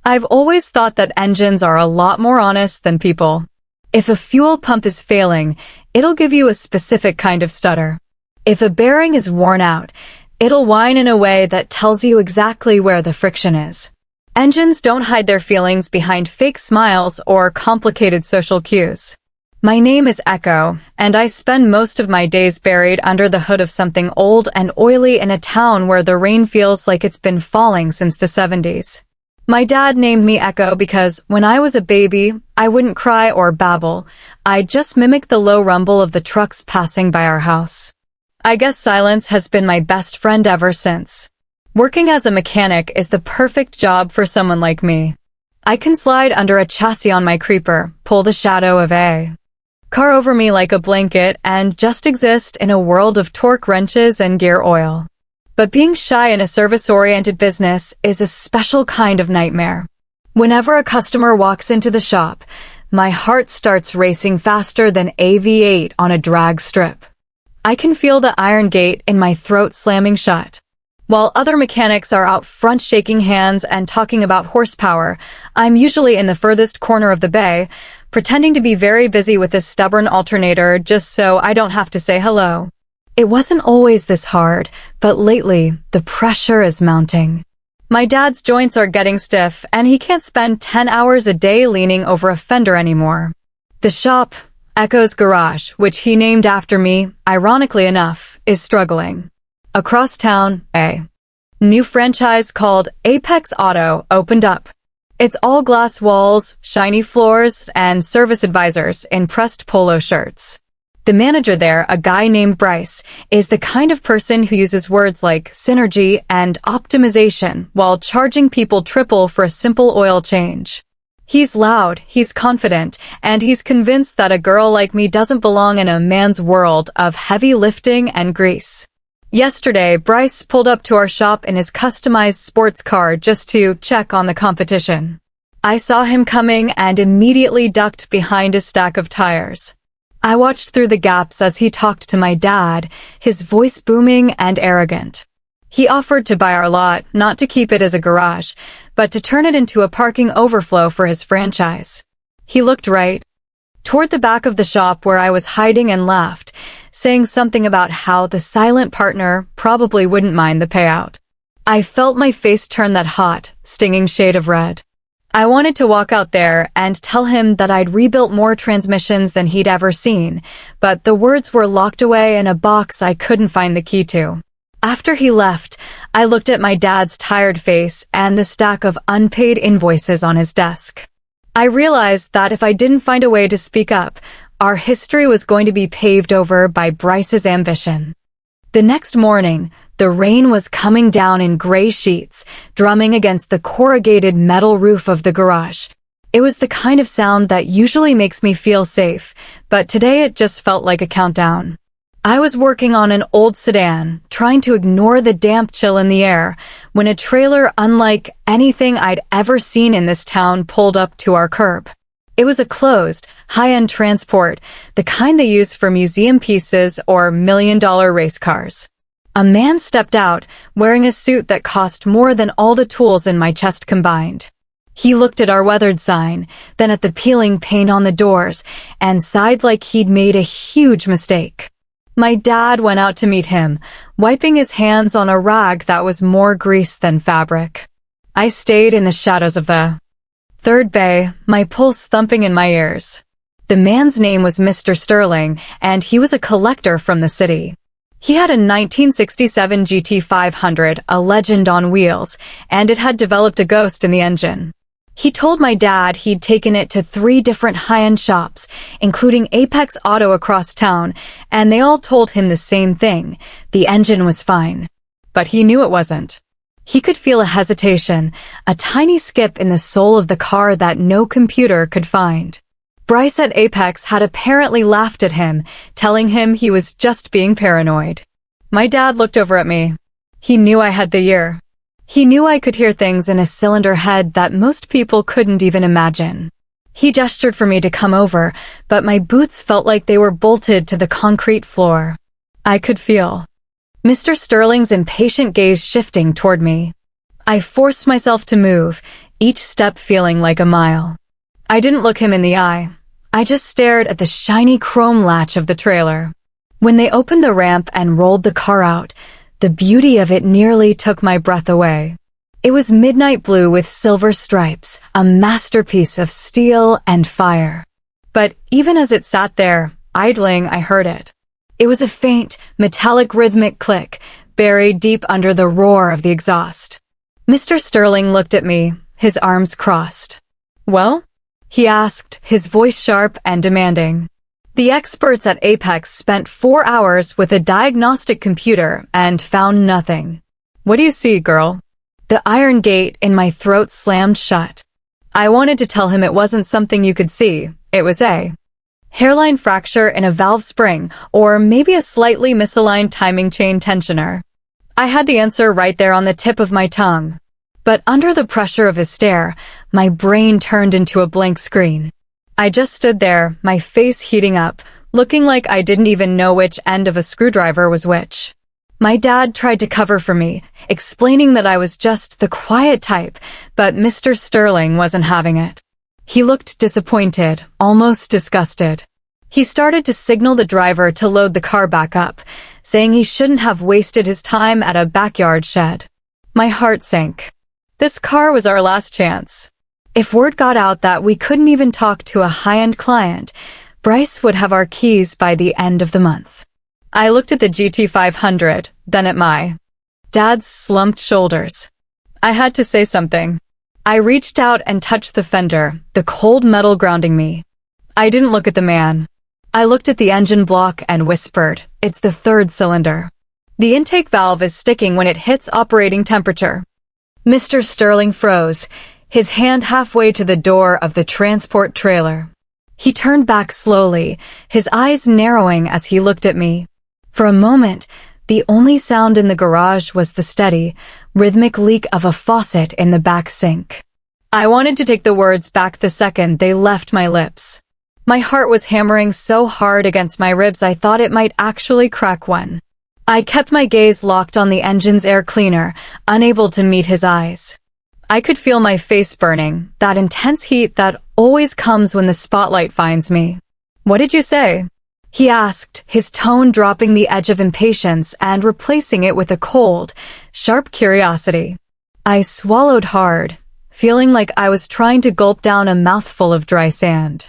I've always thought that engines are a lot more honest than people. If a fuel pump is failing, it'll give you a specific kind of stutter. If a bearing is worn out, it'll whine in a way that tells you exactly where the friction is. Engines don't hide their feelings behind fake smiles or complicated social cues. My name is Echo, and I spend most of my days buried under the hood of something old and oily in a town where the rain feels like it's been falling since the 70s. My dad named me Echo because when I was a baby, I wouldn't cry or babble. I'd just mimic the low rumble of the trucks passing by our house. I guess silence has been my best friend ever since. Working as a mechanic is the perfect job for someone like me. I can slide under a chassis on my creeper, pull the shadow of a car over me like a blanket, and just exist in a world of torque wrenches and gear oil. But being shy in a service-oriented business is a special kind of nightmare. Whenever a customer walks into the shop, my heart starts racing faster than a V8 on a drag strip. I can feel the iron gate in my throat slamming shut. While other mechanics are out front shaking hands and talking about horsepower, I'm usually in the furthest corner of the bay, pretending to be very busy with this stubborn alternator just so I don't have to say hello. It wasn't always this hard, but lately, the pressure is mounting. My dad's joints are getting stiff, and he can't spend 10 hours a day leaning over a fender anymore. The shop, Echo's Garage, which he named after me, ironically enough, is struggling. Across town, a new franchise called Apex Auto opened up. It's all glass walls, shiny floors, and service advisors in pressed polo shirts. The manager there, a guy named Bryce, is the kind of person who uses words like synergy and optimization while charging people triple for a simple oil change. He's loud, he's confident, and he's convinced that a girl like me doesn't belong in a man's world of heavy lifting and grease. Yesterday, Bryce pulled up to our shop in his customized sports car just to check on the competition. I saw him coming and immediately ducked behind a stack of tires. I watched through the gaps as he talked to my dad, his voice booming and arrogant. He offered to buy our lot, not to keep it as a garage, but to turn it into a parking overflow for his franchise. He looked right toward the back of the shop where I was hiding and laughed, saying something about how the silent partner probably wouldn't mind the payout. I felt my face turn that hot, stinging shade of red. I wanted to walk out there and tell him that I'd rebuilt more transmissions than he'd ever seen, but the words were locked away in a box I couldn't find the key to. After he left, I looked at my dad's tired face and the stack of unpaid invoices on his desk. I realized that if I didn't find a way to speak up, our history was going to be paved over by Bryce's ambition. The next morning, the rain was coming down in gray sheets, drumming against the corrugated metal roof of the garage. It was the kind of sound that usually makes me feel safe, but today it just felt like a countdown. I was working on an old sedan, trying to ignore the damp chill in the air, when a trailer unlike anything I'd ever seen in this town pulled up to our curb. It was a closed, high-end transport, the kind they use for museum pieces or million-dollar race cars. A man stepped out, wearing a suit that cost more than all the tools in my chest combined. He looked at our weathered sign, then at the peeling paint on the doors, and sighed like he'd made a huge mistake. My dad went out to meet him, wiping his hands on a rag that was more grease than fabric. I stayed in the shadows of the third bay, my pulse thumping in my ears. The man's name was Mr. Sterling, and he was a collector from the city. He had a 1967 GT500, a legend on wheels, and it had developed a ghost in the engine. He told my dad he'd taken it to 3 different high-end shops, including Apex Auto across town, and they all told him the same thing: the engine was fine. But he knew it wasn't. He could feel a hesitation, a tiny skip in the soul of the car that no computer could find. Bryce at Apex had apparently laughed at him, telling him he was just being paranoid. My dad looked over at me. He knew I had the ear. He knew I could hear things in a cylinder head that most people couldn't even imagine. He gestured for me to come over, but my boots felt like they were bolted to the concrete floor. I could feel Mr. Sterling's impatient gaze shifting toward me. I forced myself to move, each step feeling like a mile. I didn't look him in the eye. I just stared at the shiny chrome latch of the trailer. When they opened the ramp and rolled the car out, the beauty of it nearly took my breath away. It was midnight blue with silver stripes, a masterpiece of steel and fire. But even as it sat there, idling, I heard it. It was a faint, metallic rhythmic click, buried deep under the roar of the exhaust. Mr. Sterling looked at me, his arms crossed. "Well?" he asked, his voice sharp and demanding. The experts at Apex spent 4 hours with a diagnostic computer and found nothing. "What do you see, girl?" The iron gate in my throat slammed shut. I wanted to tell him it wasn't something you could see. It was a hairline fracture in a valve spring, or maybe a slightly misaligned timing chain tensioner. I had the answer right there on the tip of my tongue. But under the pressure of his stare, my brain turned into a blank screen. I just stood there, my face heating up, looking like I didn't even know which end of a screwdriver was which. My dad tried to cover for me, explaining that I was just the quiet type, but Mr. Sterling wasn't having it. He looked disappointed, almost disgusted. He started to signal the driver to load the car back up, saying he shouldn't have wasted his time at a backyard shed. My heart sank. This car was our last chance. If word got out that we couldn't even talk to a high-end client, Bryce would have our keys by the end of the month. I looked at the GT500, then at my dad's slumped shoulders. I had to say something. I reached out and touched the fender, the cold metal grounding me. I didn't look at the man. I looked at the engine block and whispered, "It's the third cylinder. The intake valve is sticking when it hits operating temperature." Mr. Sterling froze, his hand halfway to the door of the transport trailer. He turned back slowly, his eyes narrowing as he looked at me. For a moment, the only sound in the garage was the steady, rhythmic leak of a faucet in the back sink. I wanted to take the words back the second they left my lips. My heart was hammering so hard against my ribs I thought it might actually crack one. I kept my gaze locked on the engine's air cleaner, unable to meet his eyes. I could feel my face burning, that intense heat that always comes when the spotlight finds me. "What did you say?" he asked, his tone dropping the edge of impatience and replacing it with a cold, sharp curiosity. I swallowed hard, feeling like I was trying to gulp down a mouthful of dry sand.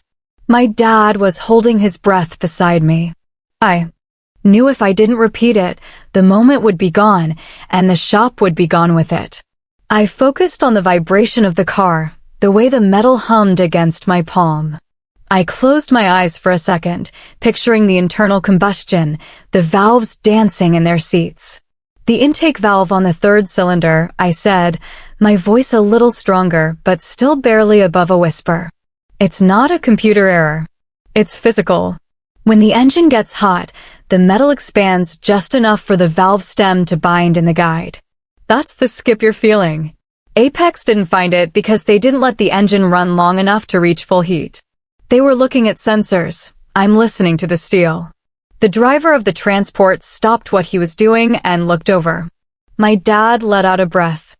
My dad was holding his breath beside me. I knew if I didn't repeat it, the moment would be gone, and the shop would be gone with it. I focused on the vibration of the car, the way the metal hummed against my palm. I closed my eyes for a second, picturing the internal combustion, the valves dancing in their seats. "The intake valve on the third cylinder," I said, my voice a little stronger but still barely above a whisper. "It's not a computer error. It's physical. When the engine gets hot, the metal expands just enough for the valve stem to bind in the guide. That's the skip you're feeling." Apex didn't find it because they didn't let the engine run long enough to reach full heat. They were looking at sensors. I'm listening to the steel. The driver of the transport stopped what he was doing and looked over. My dad let out a breath.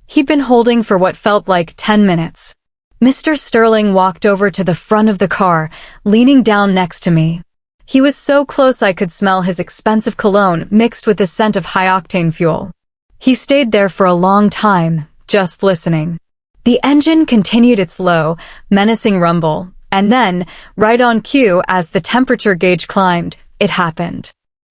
He'd been holding for what felt like 10 minutes. Mr. Sterling walked over to the front of the car, leaning down next to me. He was so close I could smell his expensive cologne mixed with the scent of high-octane fuel. He stayed there for a long time, just listening. The engine continued its low, menacing rumble. And then, right on cue as the temperature gauge climbed, it happened.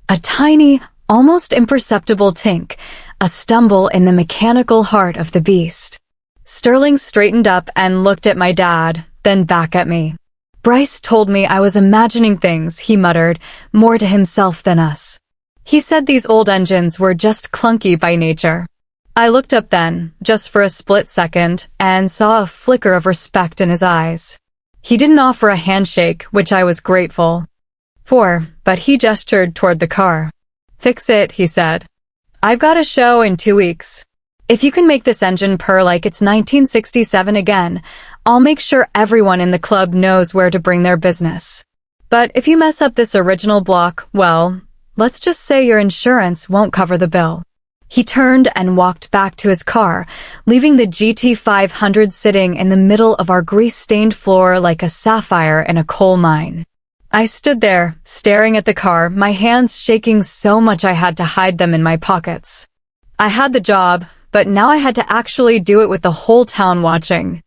A tiny, almost imperceptible tink, a stumble in the mechanical heart of the beast. Sterling straightened up and looked at my dad, then back at me. "Bryce told me I was imagining things," he muttered, more to himself than us. He said these old engines were just clunky by nature. I looked up then, just for a split second, and saw a flicker of respect in his eyes. He didn't offer a handshake, which I was grateful for, but he gestured toward the car. "Fix it," he said. "I've got a show in 2 weeks. If you can make this engine purr like it's 1967 again, I'll make sure everyone in the club knows where to bring their business. But if you mess up this original block, well, let's just say your insurance won't cover the bill." He turned and walked back to his car, leaving the GT500 sitting in the middle of our grease-stained floor like a sapphire in a coal mine. I stood there, staring at the car, my hands shaking so much I had to hide them in my pockets. I had the job, but now I had to actually do it with the whole town watching.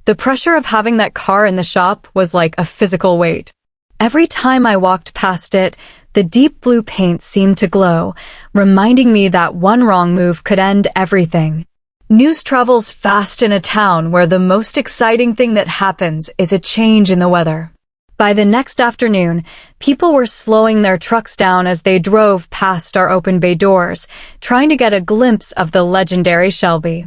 The pressure of having that car in the shop was like a physical weight. Every time I walked past it, the deep blue paint seemed to glow, reminding me that one wrong move could end everything. News travels fast in a town where the most exciting thing that happens is a change in the weather. By the next afternoon, people were slowing their trucks down as they drove past our open bay doors, trying to get a glimpse of the legendary Shelby.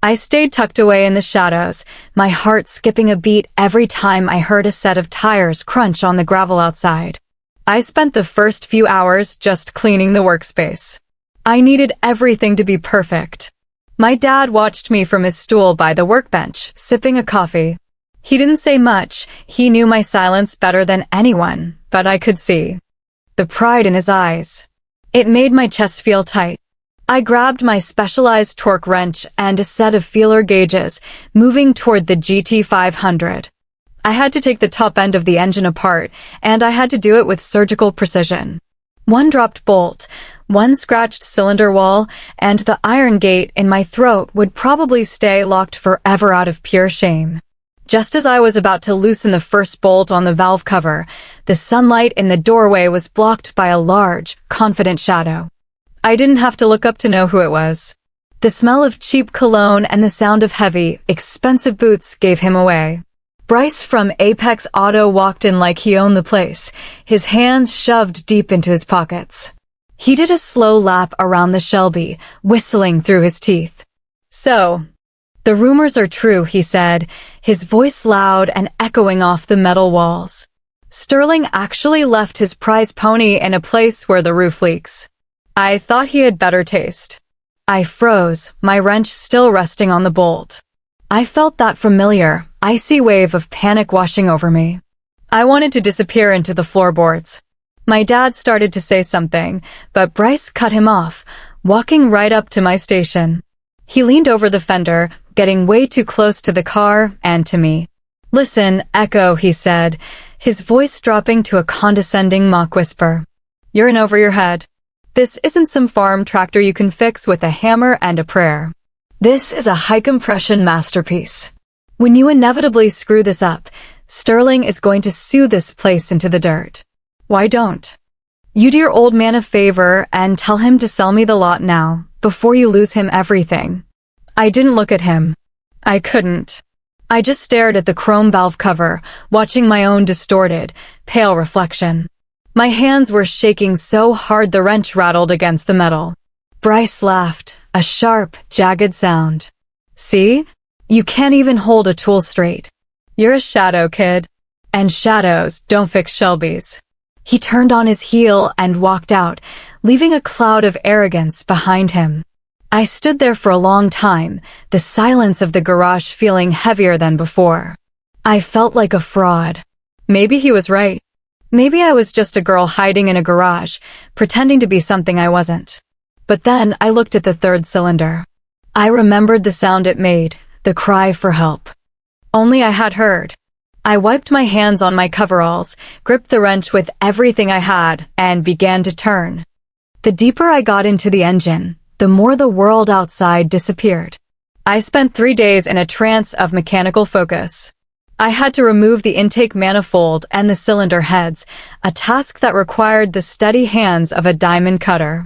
I stayed tucked away in the shadows, my heart skipping a beat every time I heard a set of tires crunch on the gravel outside. I spent the first few hours just cleaning the workspace. I needed everything to be perfect. My dad watched me from his stool by the workbench, sipping a coffee. He didn't say much, he knew my silence better than anyone, but I could see the pride in his eyes. It made my chest feel tight. I grabbed my specialized torque wrench and a set of feeler gauges, moving toward the GT500. I had to take the top end of the engine apart, and I had to do it with surgical precision. One dropped bolt, one scratched cylinder wall, and the iron gate in my throat would probably stay locked forever out of pure shame. Just as I was about to loosen the first bolt on the valve cover, the sunlight in the doorway was blocked by a large, confident shadow. I didn't have to look up to know who it was. The smell of cheap cologne and the sound of heavy, expensive boots gave him away. Bryce from Apex Auto walked in like he owned the place, his hands shoved deep into his pockets. He did a slow lap around the Shelby, whistling through his teeth. "So, the rumors are true," he said, his voice loud and echoing off the metal walls. "Sterling actually left his prize pony in a place where the roof leaks. I thought he had better taste." I froze, my wrench still resting on the bolt. I felt that familiar, icy wave of panic washing over me. I wanted to disappear into the floorboards. My dad started to say something, but Bryce cut him off, walking right up to my station. He leaned over the fender, getting way too close to the car and to me. "Listen, Echo," he said, his voice dropping to a condescending mock whisper. "You're in over your head. This isn't some farm tractor you can fix with a hammer and a prayer. This is a high-compression masterpiece. When you inevitably screw this up, Sterling is going to sue this place into the dirt. Why don't you do your old man a favor and tell him to sell me the lot now, before you lose him everything?" I didn't look at him. I couldn't. I just stared at the chrome valve cover, watching my own distorted, pale reflection. My hands were shaking so hard the wrench rattled against the metal. Bryce laughed, a sharp, jagged sound. "See? You can't even hold a tool straight. You're a shadow, kid. And shadows don't fix Shelbys." He turned on his heel and walked out, leaving a cloud of arrogance behind him. I stood there for a long time, the silence of the garage feeling heavier than before. I felt like a fraud. Maybe he was right. Maybe I was just a girl hiding in a garage, pretending to be something I wasn't. But then I looked at the third cylinder. I remembered the sound it made, the cry for help. Only I had heard. I wiped my hands on my coveralls, gripped the wrench with everything I had, and began to turn. The deeper I got into the engine, the more the world outside disappeared. I spent 3 days in a trance of mechanical focus. I had to remove the intake manifold and the cylinder heads, a task that required the steady hands of a diamond cutter.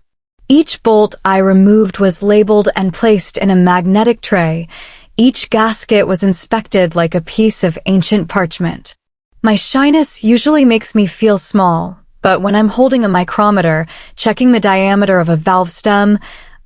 Each bolt I removed was labeled and placed in a magnetic tray. Each gasket was inspected like a piece of ancient parchment. My shyness usually makes me feel small, but when I'm holding a micrometer, checking the diameter of a valve stem,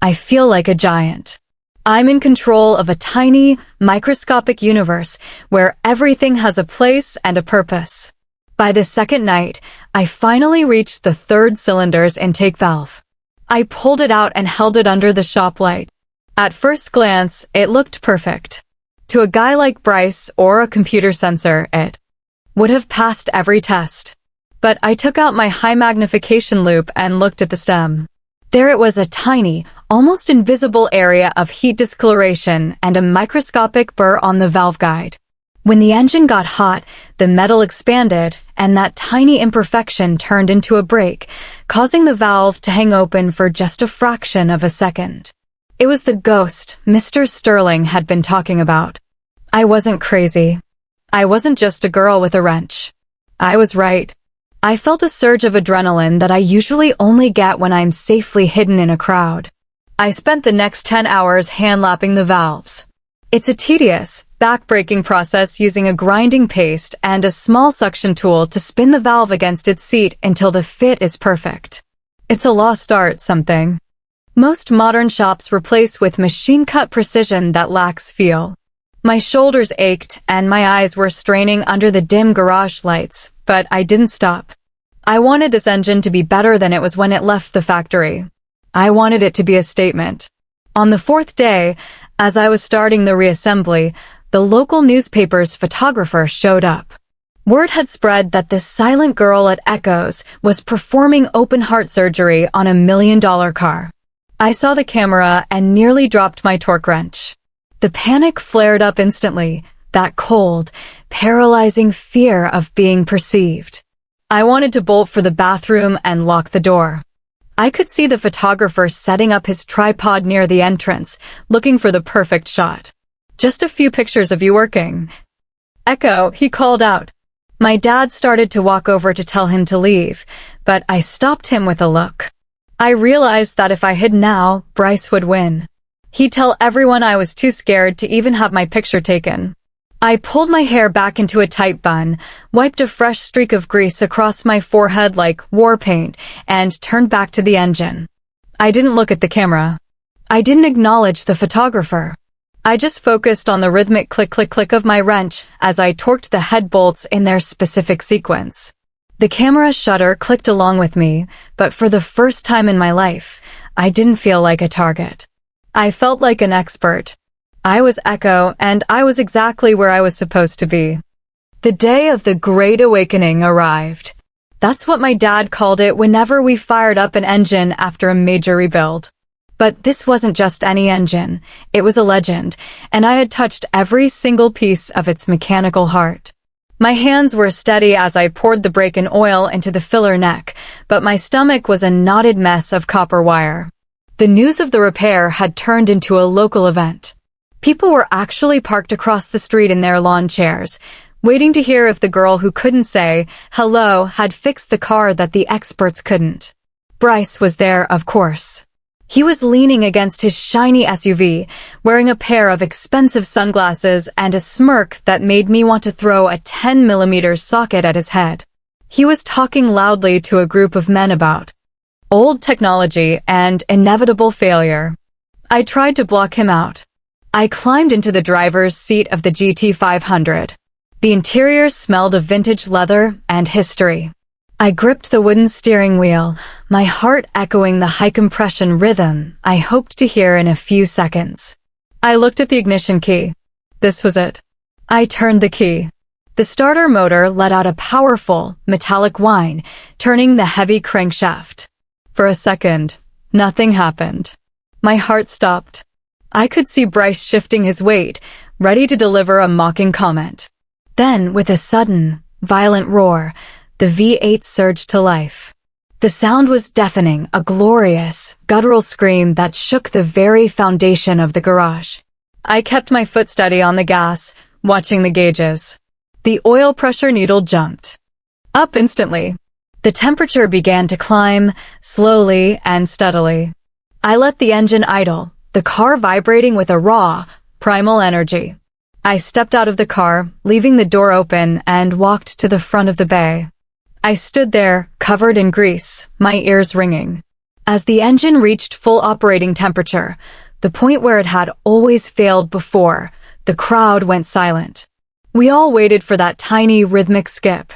I feel like a giant. I'm in control of a tiny, microscopic universe where everything has a place and a purpose. By the second night, I finally reached the third cylinder's intake valve. I pulled it out and held it under the shop light. At first glance, it looked perfect. To a guy like Bryce or a computer sensor, it would have passed every test. But I took out my high magnification loupe and looked at the stem. There it was, a tiny, almost invisible area of heat discoloration and a microscopic burr on the valve guide. When the engine got hot, the metal expanded, and that tiny imperfection turned into a break, causing the valve to hang open for just a fraction of a second. It was the ghost Mr. Sterling had been talking about. I wasn't crazy. I wasn't just a girl with a wrench. I was right. I felt a surge of adrenaline that I usually only get when I'm safely hidden in a crowd. I spent the next 10 hours hand-lapping the valves. It's a tedious, back-breaking process using a grinding paste and a small suction tool to spin the valve against its seat until the fit is perfect. It's a lost art, something. Most modern shops replace with machine-cut precision that lacks feel. My shoulders ached and my eyes were straining under the dim garage lights, but I didn't stop. I wanted this engine to be better than it was when it left the factory. I wanted it to be a statement. On the fourth day, as I was starting the reassembly, the local newspaper's photographer showed up. Word had spread that this silent girl at Echoes was performing open-heart surgery on a $1 million car. I saw the camera and nearly dropped my torque wrench. The panic flared up instantly, that cold, paralyzing fear of being perceived. I wanted to bolt for the bathroom and lock the door. I could see the photographer setting up his tripod near the entrance, looking for the perfect shot. "Just a few pictures of you working." "Echo," he called out. My dad started to walk over to tell him to leave, but I stopped him with a look. I realized that if I hid now, Bryce would win. He'd tell everyone I was too scared to even have my picture taken. I pulled my hair back into a tight bun, wiped a fresh streak of grease across my forehead like war paint, and turned back to the engine. I didn't look at the camera. I didn't acknowledge the photographer. I just focused on the rhythmic click-click-click of my wrench as I torqued the head bolts in their specific sequence. The camera shutter clicked along with me, but for the first time in my life, I didn't feel like a target. I felt like an expert. I was Echo, and I was exactly where I was supposed to be. The day of the Great Awakening arrived. That's what my dad called it whenever we fired up an engine after a major rebuild. But this wasn't just any engine. It was a legend, and I had touched every single piece of its mechanical heart. My hands were steady as I poured the brake and oil into the filler neck, but my stomach was a knotted mess of copper wire. The news of the repair had turned into a local event. People were actually parked across the street in their lawn chairs, waiting to hear if the girl who couldn't say hello had fixed the car that the experts couldn't. Bryce was there, of course. He was leaning against his shiny SUV, wearing a pair of expensive sunglasses and a smirk that made me want to throw a 10mm socket at his head. He was talking loudly to a group of men about old technology and inevitable failure. I tried to block him out. I climbed into the driver's seat of the GT500. The interior smelled of vintage leather and history. I gripped the wooden steering wheel, my heart echoing the high-compression rhythm I hoped to hear in a few seconds. I looked at the ignition key. This was it. I turned the key. The starter motor let out a powerful, metallic whine, turning the heavy crankshaft. For a second, nothing happened. My heart stopped. I could see Bryce shifting his weight, ready to deliver a mocking comment. Then, with a sudden, violent roar, the V8 surged to life. The sound was deafening, a glorious, guttural scream that shook the very foundation of the garage. I kept my foot steady on the gas, watching the gauges. The oil pressure needle jumped up instantly. The temperature began to climb, slowly and steadily. I let the engine idle, the car vibrating with a raw, primal energy. I stepped out of the car, leaving the door open, and walked to the front of the bay. I stood there, covered in grease, my ears ringing. As the engine reached full operating temperature, the point where it had always failed before, the crowd went silent. We all waited for that tiny rhythmic skip.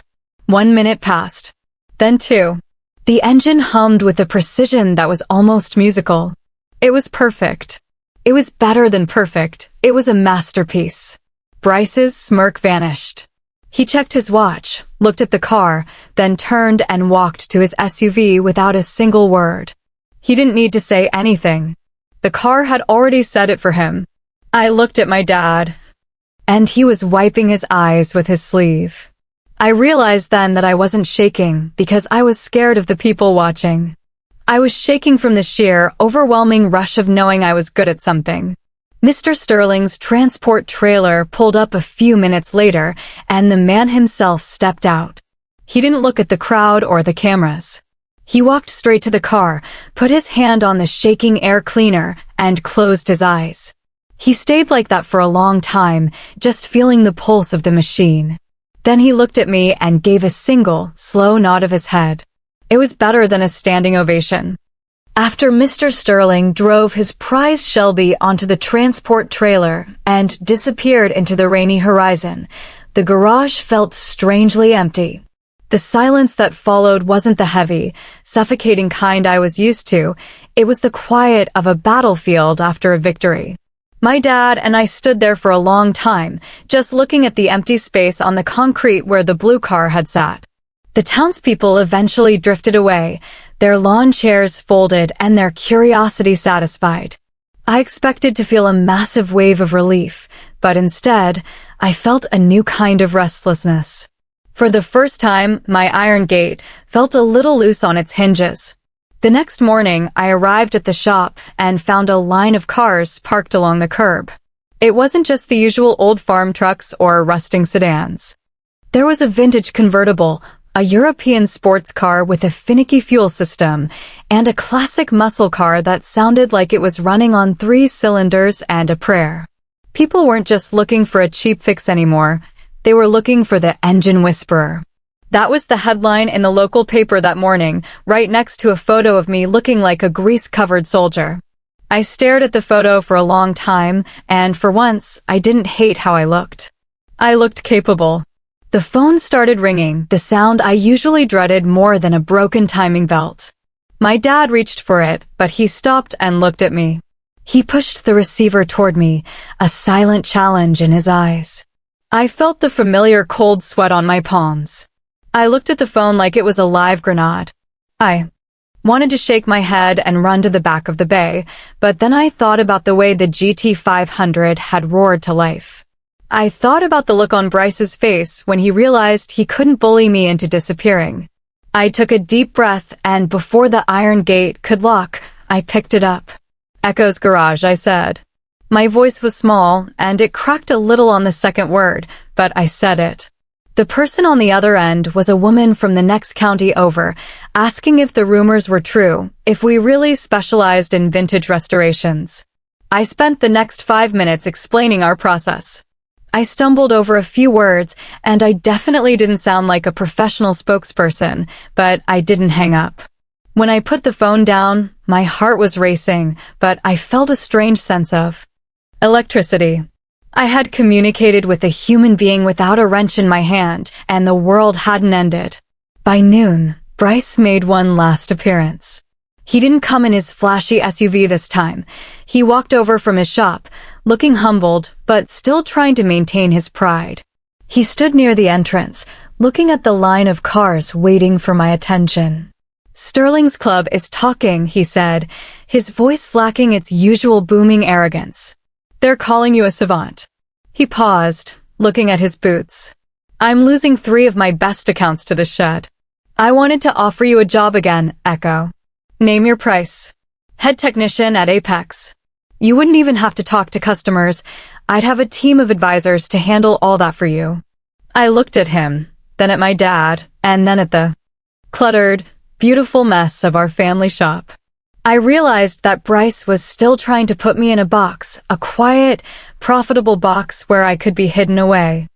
1 minute passed. Then 2. The engine hummed with a precision that was almost musical. It was perfect. It was better than perfect. It was a masterpiece. Bryce's smirk vanished. He checked his watch, looked at the car, then turned and walked to his SUV without a single word. He didn't need to say anything. The car had already set it for him. I looked at my dad, and he was wiping his eyes with his sleeve. I realized then that I wasn't shaking because I was scared of the people watching. I was shaking from the sheer, overwhelming rush of knowing I was good at something. Mr. Sterling's transport trailer pulled up a few minutes later, and the man himself stepped out. He didn't look at the crowd or the cameras. He walked straight to the car, put his hand on the shaking air cleaner, and closed his eyes. He stayed like that for a long time, just feeling the pulse of the machine. Then he looked at me and gave a single, slow nod of his head. It was better than a standing ovation. After Mr. Sterling drove his prized Shelby onto the transport trailer and disappeared into the rainy horizon, the garage felt strangely empty. The silence that followed wasn't the heavy, suffocating kind I was used to. It was the quiet of a battlefield after a victory. My dad and I stood there for a long time, just looking at the empty space on the concrete where the blue car had sat. The townspeople eventually drifted away, their lawn chairs folded and their curiosity satisfied. I expected to feel a massive wave of relief, but instead, I felt a new kind of restlessness. For the first time, my iron gate felt a little loose on its hinges. The next morning, I arrived at the shop and found a line of cars parked along the curb. It wasn't just the usual old farm trucks or rusting sedans. There was a vintage convertible, a European sports car with a finicky fuel system, and a classic muscle car that sounded like it was running on 3 cylinders and a prayer. People weren't just looking for a cheap fix anymore. They were looking for the engine whisperer. That was the headline in the local paper that morning, right next to a photo of me looking like a grease-covered soldier. I stared at the photo for a long time, and for once, I didn't hate how I looked. I looked capable. The phone started ringing, the sound I usually dreaded more than a broken timing belt. My dad reached for it, but he stopped and looked at me. He pushed the receiver toward me, a silent challenge in his eyes. I felt the familiar cold sweat on my palms. I looked at the phone like it was a live grenade. I wanted to shake my head and run to the back of the bay, but then I thought about the way the GT500 had roared to life. I thought about the look on Bryce's face when he realized he couldn't bully me into disappearing. I took a deep breath, and before the iron gate could lock, I picked it up. Echo's garage, I said. My voice was small, and it cracked a little on the second word, but I said it. The person on the other end was a woman from the next county over, asking if the rumors were true, if we really specialized in vintage restorations. I spent the next 5 minutes explaining our process. I stumbled over a few words, and I definitely didn't sound like a professional spokesperson, but I didn't hang up. When I put the phone down, my heart was racing, but I felt a strange sense of electricity. I had communicated with a human being without a wrench in my hand, and the world hadn't ended. By noon, Bryce made one last appearance. He didn't come in his flashy SUV this time. He walked over from his shop, looking humbled, but still trying to maintain his pride. He stood near the entrance, looking at the line of cars waiting for my attention. "Sterling's Club is talking," he said, his voice lacking its usual booming arrogance. "They're calling you a savant." He paused, looking at his boots. "I'm losing 3 of my best accounts to the shed. I wanted to offer you a job again, Echo. Name your price. Head technician at Apex. You wouldn't even have to talk to customers. I'd have a team of advisors to handle all that for you." I looked at him, then at my dad, and then at the cluttered, beautiful mess of our family shop. I realized that Bryce was still trying to put me in a box, a quiet, profitable box where I could be hidden away.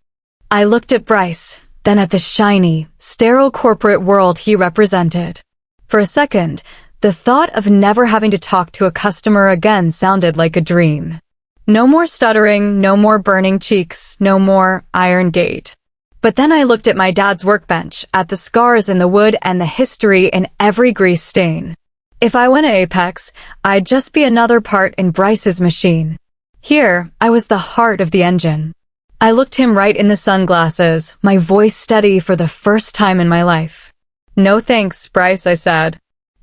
I looked at Bryce, then at the shiny, sterile corporate world he represented. For a second, the thought of never having to talk to a customer again sounded like a dream. No more stuttering, no more burning cheeks, no more iron gate. But then I looked at my dad's workbench, at the scars in the wood and the history in every grease stain. If I went to Apex, I'd just be another part in Bryce's machine. Here, I was the heart of the engine. I looked him right in the sunglasses, my voice steady for the first time in my life. "No thanks, Bryce," I said.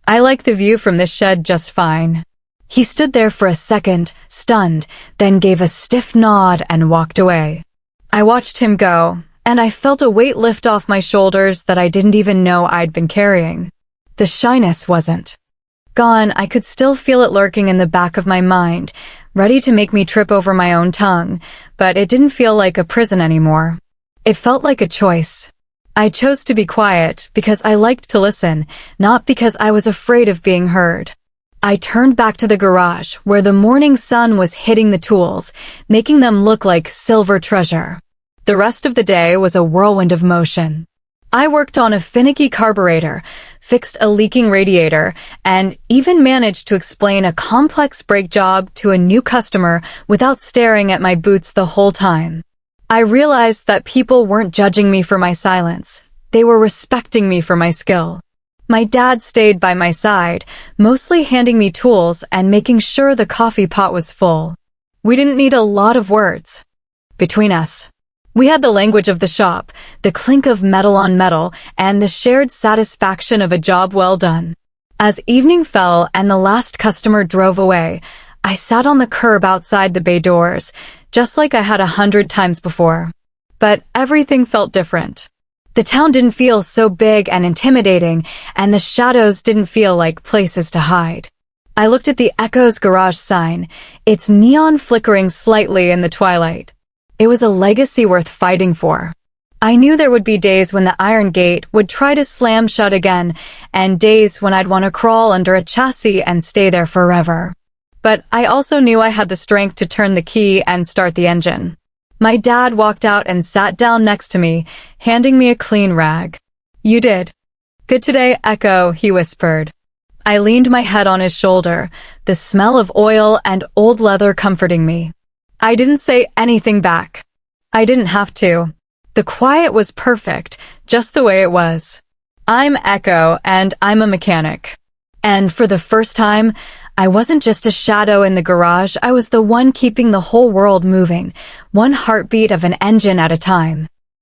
"I like the view from this shed just fine." He stood there for a second, stunned, then gave a stiff nod and walked away. I watched him go, and I felt a weight lift off my shoulders that I didn't even know I'd been carrying. The shyness wasn't gone. I could still feel it lurking in the back of my mind, ready to make me trip over my own tongue, but it didn't feel like a prison anymore. It felt like a choice. I chose to be quiet because I liked to listen, not because I was afraid of being heard. I turned back to the garage where the morning sun was hitting the tools, making them look like silver treasure. The rest of the day was a whirlwind of motion. I worked on a finicky carburetor, fixed a leaking radiator, and even managed to explain a complex brake job to a new customer without staring at my boots the whole time. I realized that people weren't judging me for my silence. They were respecting me for my skill. My dad stayed by my side, mostly handing me tools and making sure the coffee pot was full. We didn't need a lot of words between us. We had the language of the shop, the clink of metal on metal, and the shared satisfaction of a job well done. As evening fell and the last customer drove away, I sat on the curb outside the bay doors, just like I had 100 times before. But everything felt different. The town didn't feel so big and intimidating, and the shadows didn't feel like places to hide. I looked at the Echo's garage sign, its neon flickering slightly in the twilight. It was a legacy worth fighting for. I knew there would be days when the iron gate would try to slam shut again, and days when I'd want to crawl under a chassis and stay there forever. But I also knew I had the strength to turn the key and start the engine. My dad walked out and sat down next to me, handing me a clean rag. "You did good today, Echo," he whispered. I leaned my head on his shoulder, the smell of oil and old leather comforting me. I didn't say anything back. I didn't have to. The quiet was perfect, just the way it was. I'm Echo, and I'm a mechanic. And for the first time, I wasn't just a shadow in the garage, I was the one keeping the whole world moving, one heartbeat of an engine at a time.